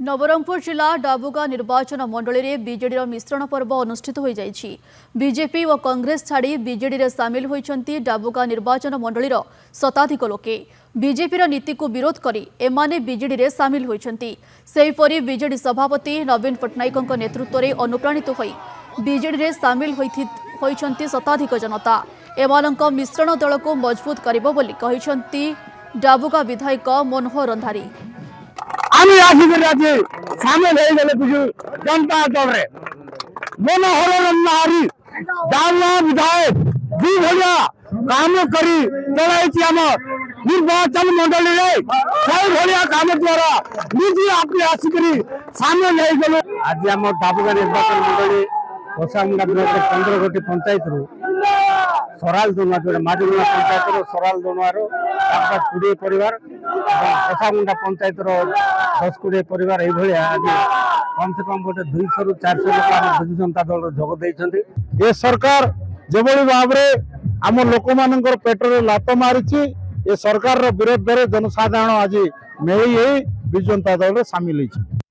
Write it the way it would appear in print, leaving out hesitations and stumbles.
नवरंगपुर जिला डाबुगा निर्वाचन मंडल में बीजेडी मिश्रण पर्व अनुष्ठित हो जाइछि। बीजेपी और कांग्रेस छाड़ी बीजेडी रे सामिल होइछंती डाबुगा निर्वाचन मंडल शताधिक लोके। बीजेपी नीति को विरोध करी एमाने बीजेडी रे सामिल होइछंती। सेहीपरि बीजेडी सभापति नवीन पट्टनायक नेतृत्व में अनुप्राणित होई बीजेडी रे सामिल होइछंती शताधिक जनता। एमानंक मिश्रण दल को मजबूत करिबो बोली कहिछंती डाबुगा विधायक मनोहर रंधारी। सामिल जनता दल मनोहर रंधारी डाबुगा विधायक जी भलिया काम करी चलाई आम निर्वाचन मंडल भलिया काम द्वारा निजी आप आसिक सामिल आज आम डाबुगा निर्वाचन मंडल कोसामुंडा ब्लॉक 15 गोटी पंचायत सराल दोनुआ जो माजुगुणा पंचायत सराल दोनुआर 20 परिवार कोसामुंडा पंचायत 10-20 परिवार आज कम से कम गोटे 200 ରୁ 400 लोक बिजु जनता दल जोग देइछन्ति। ए सरकार जेबोली भाबरे आम लोक मानकर पेटरे लात मारिछि। ए सरकार रो विरोध रे जनसाधारण आज मेई बिजु जनता दल सामिल होइछि।